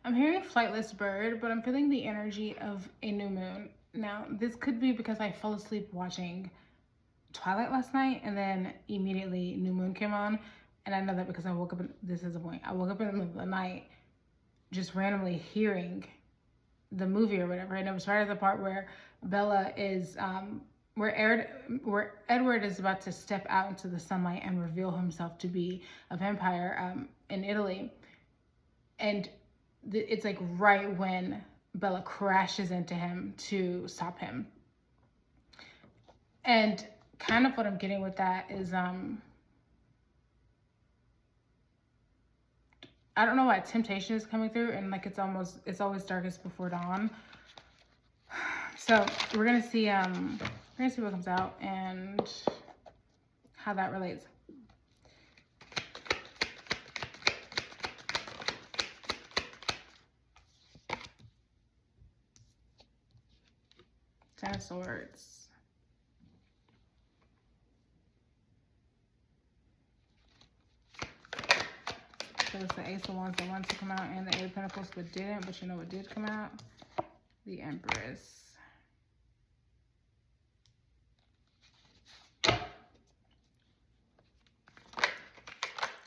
I'm hearing flightless bird, but I'm feeling the energy of a new moon. Now, this could be because I fell asleep watching Twilight last night, and then immediately new moon came on. And I know that because I woke up, this is the point, I woke up in the middle of the night just randomly hearing the movie or whatever. And it was right at the part where Bella is, where Edward is about to step out into the sunlight and reveal himself to be a vampire in Italy. And it's like right when Bella crashes into him to stop him. And kind of what I'm getting with that is I don't know why temptation is coming through, and like it's always darkest before dawn. So we're gonna see what comes out and how that relates. Ten of Swords. So it's the Ace of Wands that wanted to come out, and the Eight of Pentacles but didn't. But you know what did come out? The Empress. It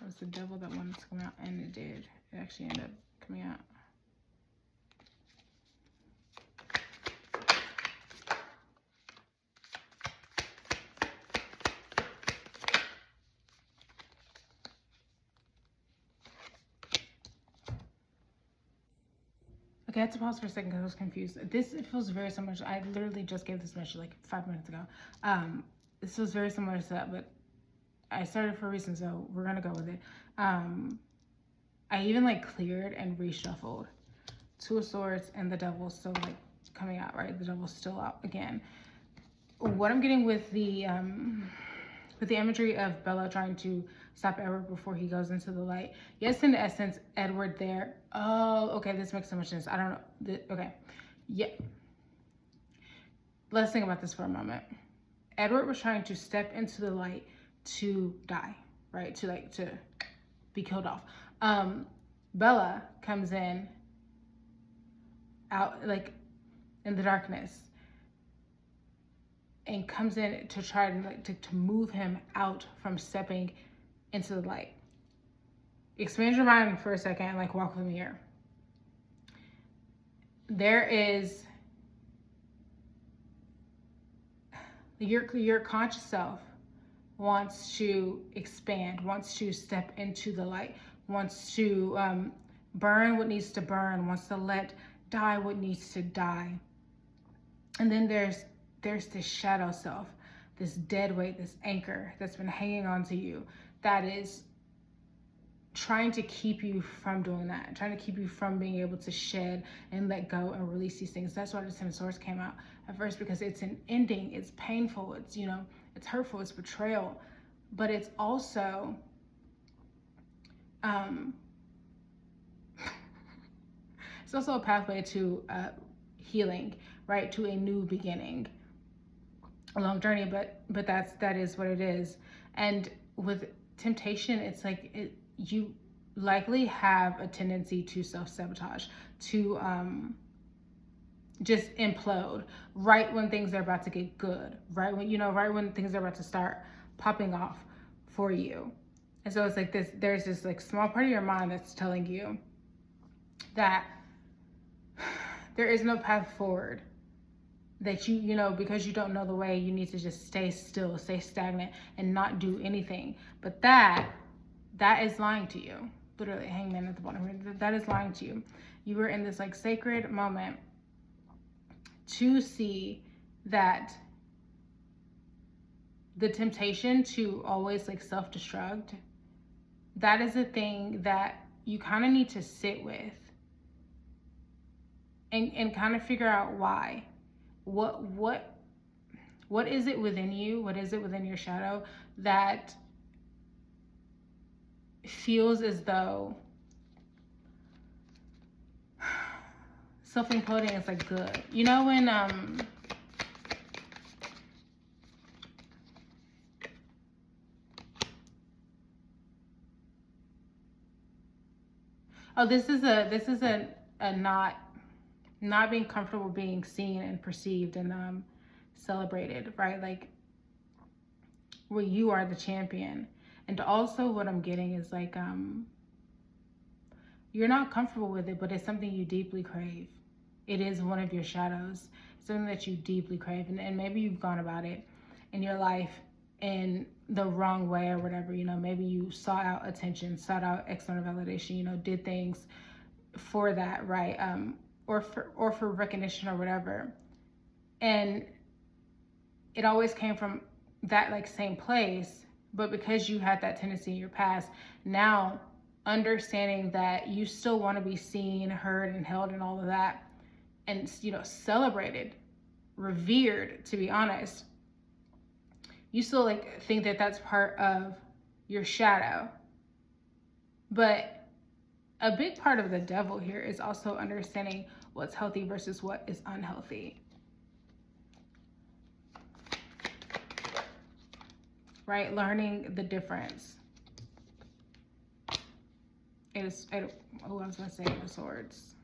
was the Devil that wanted to come out, and it did. It actually ended up coming out. Okay, I had to pause for a second because I was confused. This feels very similar. I literally just gave this message like 5 minutes ago. This was very similar to that, but I started for a reason, so we're gonna go with it. I even like cleared and reshuffled. Two of Swords and the Devil still like coming out, right? The Devil's still out again. What I'm getting with the imagery of Bella trying to stop Edward before he goes into the light. Yes, in essence, Edward there. Oh, okay, this makes so much sense. I don't know. Okay, yeah. Let's think about this for a moment. Edward was trying to step into the light to die, right? To be killed off. Bella comes in out like in the darkness and comes in to try to move him out from stepping into the light. Expand your mind for a second and like walk with me here. There is your conscious self wants to expand, wants to step into the light, wants to burn what needs to burn, wants to let die what needs to die. And then there's this shadow self, this dead weight, this anchor that's been hanging on to you that is trying to keep you from doing that, trying to keep you from being able to shed and let go and release these things. That's why the Ten of Swords came out at first, because it's an ending, it's painful, it's, you know, it's hurtful, it's betrayal, but it's also it's also a pathway to healing, right? To a new beginning, a long journey, but that is what it is. And with temptation, it's like you likely have a tendency to self-sabotage, to just implode right when things are about to get good, right when things are about to start popping off for you. And so it's like there's this like small part of your mind that's telling you that there is no path forward, that you know, because you don't know the way, you need to just stay still, stay stagnant, and not do anything. But that is lying to you. Literally, Hangman at the bottom here. That is lying to you. You were in this like sacred moment to see that the temptation to always like self-destruct, that is a thing that you kind of need to sit with and kind of figure out why. What is it within you? What is it within your shadow that feels as though self-imploding is like good? You know when oh, this is a not being comfortable being seen and perceived and celebrated, right? Like where you are the champion. And also what I'm getting is like you're not comfortable with it, but it's something you deeply crave. It is one of your shadows, something that you deeply crave. And maybe you've gone about it in your life in the wrong way or whatever. You know, maybe you sought out attention, sought out external validation, you know, did things for that, right? Or for recognition or whatever. And it always came from that like same place, but because you had that tendency in your past, now understanding that you still want to be seen, heard, and held and all of that, and, you know, celebrated, revered, to be honest, you still like think that that's part of your shadow. But a big part of the devil here is also understanding what's healthy versus what is unhealthy. Right? Learning the difference. I was going to say the swords.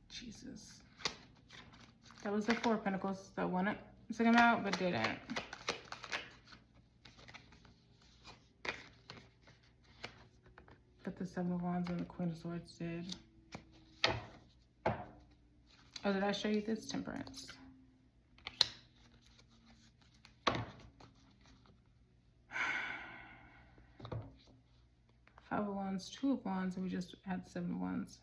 Jesus. That was the Four of Pentacles that wanted to come out, but didn't. But the Seven of Wands and the Queen of Swords did. Oh, did I show you this? Temperance. Five of Wands, Two of Wands, and we just had Seven of Wands.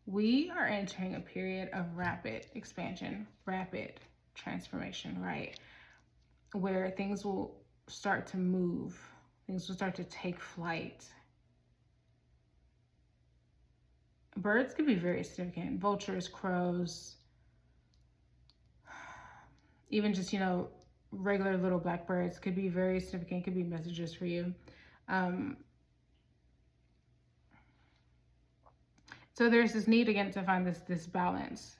We are entering a period of rapid expansion, rapid transformation, right? Where things will start to move, things will start to take flight. Birds could be very significant. Vultures, crows, even just, you know, regular little blackbirds could be very significant, could be messages for you. So there's this need again to find this balance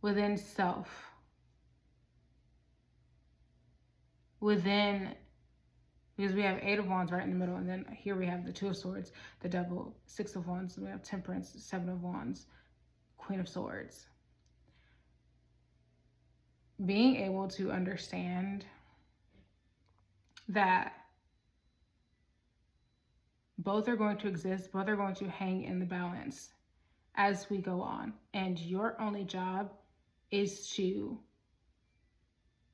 within self, within, because we have Eight of Wands right in the middle, and then here we have the Two of Swords, the Devil, Six of Wands, and we have Temperance, Seven of Wands, Queen of Swords. Being able to understand that both are going to exist, both are going to hang in the balance as we go on. And your only job is to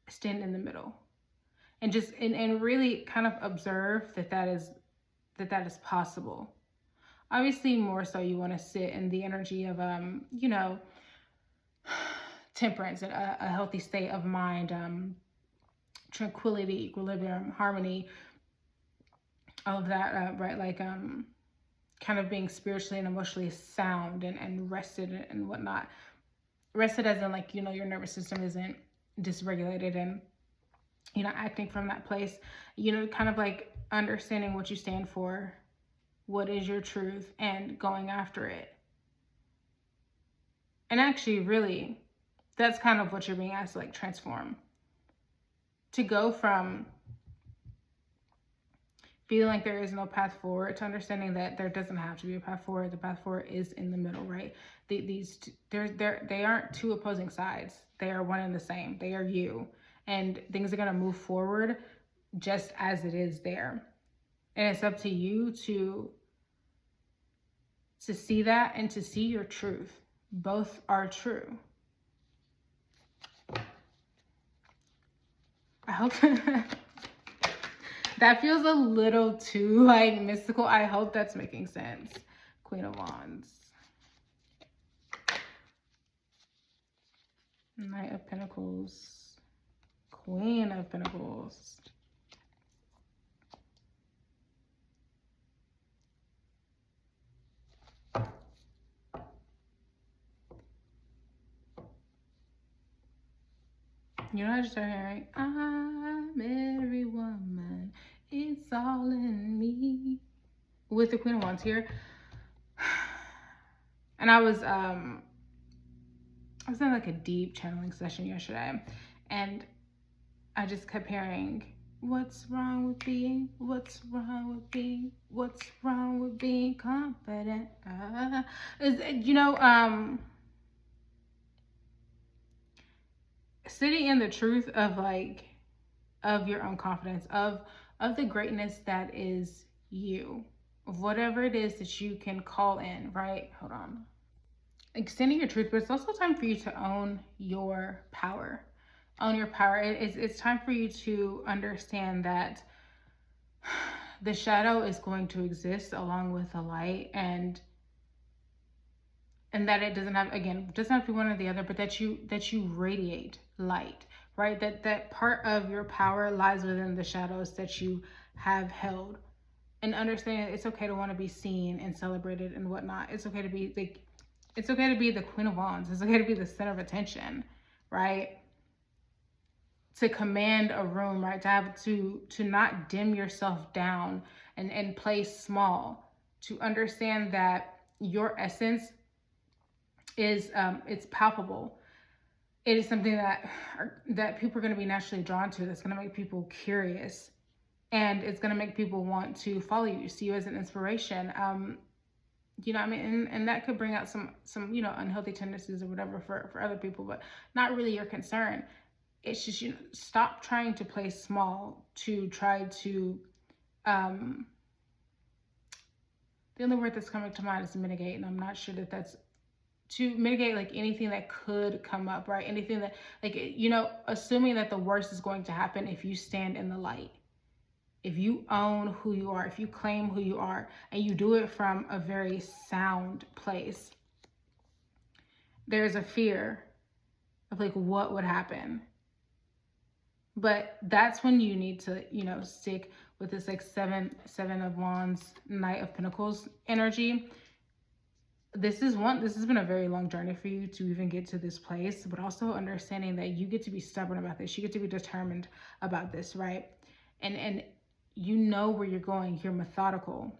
stand in the middle and just, and really kind of observe that is possible. Obviously, more so you want to sit in the energy of, you know, temperance, a healthy state of mind, tranquility, equilibrium, harmony, all of that, right? Like kind of being spiritually and emotionally sound and rested and whatnot. Rested as in, like, you know, your nervous system isn't dysregulated and, you know, acting from that place, you know, kind of like understanding what you stand for, what is your truth, and going after it. And actually, really, that's kind of what you're being asked to, like, transform. To go from feeling like there is no path forward to understanding that there doesn't have to be a path forward. The path forward is in the middle, right? They aren't two opposing sides. They are one and the same. They are you. And things are going to move forward just as it is there. And it's up to you to see that and to see your truth. Both are true. I hope that feels a little too, like, mystical. I hope that's making sense. Queen of Wands. Knight of Pentacles. Queen of Pentacles. You know, I just started hearing, I'm all in me with the Queen of Wands here. And I was in like a deep channeling session yesterday, and I just kept hearing, what's wrong with being, what's wrong with being, what's wrong with being confident? Sitting in the truth of of your own confidence, of the greatness that is you, of whatever it is that you can call in, right? Hold on. Extending your truth, but it's also time for you to own your power. Own your power. It's time for you to understand that the shadow is going to exist along with the light, and that it doesn't have to be one or the other, but that you radiate light, right? That part of your power lies within the shadows that you have held. And understand it's okay to want to be seen and celebrated and whatnot. It's okay to be it's okay to be the Queen of Wands. It's okay to be the center of attention, right? To command a room, right? To not dim yourself down and play small. To understand that your essence is it's palpable. It is something that people are going to be naturally drawn to. That's going to make people curious, and it's going to make people want to follow you, see you as an inspiration. I mean, and that could bring out some unhealthy tendencies or whatever for other people, but not really your concern. It's just, stop trying to play small to try to the only word that's coming to mind is mitigate, and I'm not sure that's to mitigate like anything that could come up, right? Anything that assuming that the worst is going to happen if you stand in the light. If you own who you are, if you claim who you are, and you do it from a very sound place, there's a fear of what would happen. But that's when you need to, stick with this seven of Wands, Knight of Pentacles energy. This has been a very long journey for you to even get to this place, but also understanding that you get to be stubborn about this. You get to be determined about this, right? And you know where you're going. You're methodical.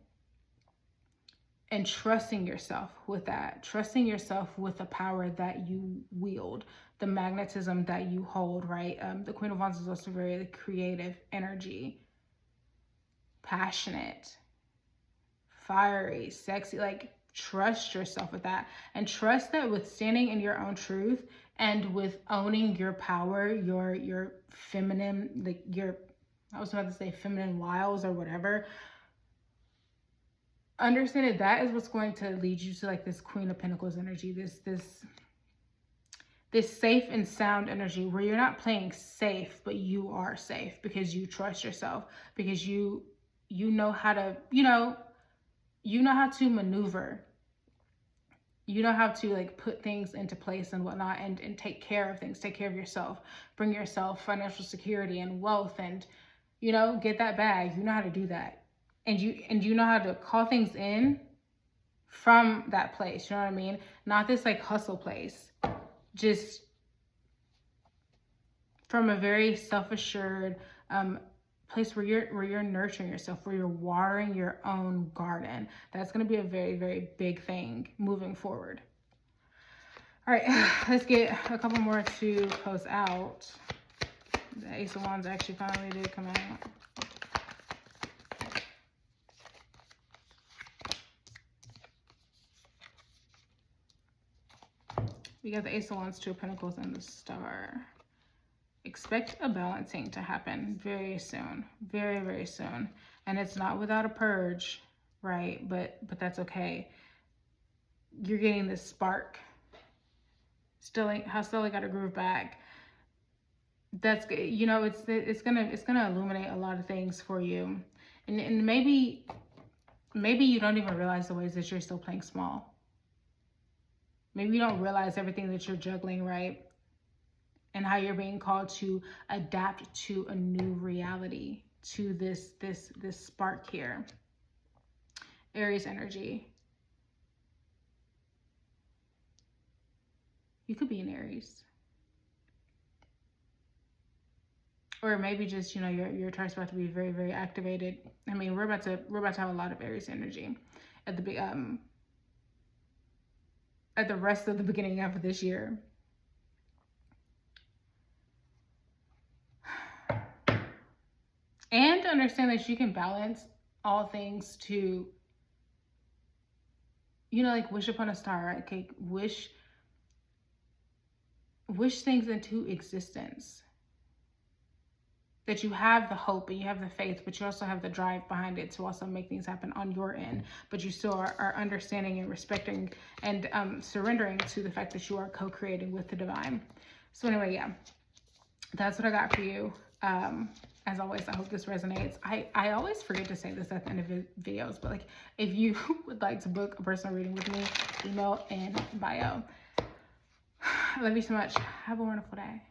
And trusting yourself with that. Trusting yourself with the power that you wield. The magnetism that you hold, right? The Queen of Wands is also very creative energy. Passionate. Fiery. Sexy. Trust yourself with that. And trust that with standing in your own truth and with owning your power, your feminine, I was about to say feminine wiles or whatever. Understand that is what's going to lead you to this Queen of Pentacles energy, this safe and sound energy where you're not playing safe, but you are safe because you trust yourself, because you know how to, you know how to maneuver. You know how to put things into place and whatnot, and take care of things, take care of yourself, bring yourself financial security and wealth, and get that bag. You know how to do that. And you know how to call things in from that place. You know what I mean? Not this hustle place. Just from a very self-assured place where you're nurturing yourself, where you're watering your own garden. That's going to be a very, very big thing moving forward. All right, let's get a couple more to close out. The Ace of Wands actually finally did come out. We got the Ace of Wands, Two of Pentacles, and the Star. Expect a balancing to happen very soon, very, very soon. And it's not without a purge, right? But that's okay. You're getting this spark. Still got a groove back. That's good. It's gonna illuminate a lot of things for you, and maybe you don't even realize the ways that you're still playing small. Maybe you don't realize everything that you're juggling, right? And how you're being called to adapt to a new reality, to this spark here. Aries energy. You could be an Aries. or maybe just, you know, your chart's about to be very, very activated. I mean, we're about to have a lot of Aries energy at the rest of the beginning of this year. And to understand that you can balance all things to, you know, like wish upon a star, right? Okay, wish things into existence. That you have the hope and you have the faith, but you also have the drive behind it to also make things happen on your end. But you still are understanding and respecting and surrendering to the fact that you are co-creating with the divine. So anyway, yeah, that's what I got for you. As always, I hope this resonates. I always forget to say this at the end of videos, but like, if you would like to book a personal reading with me, email in bio. I love you so much. Have a wonderful day.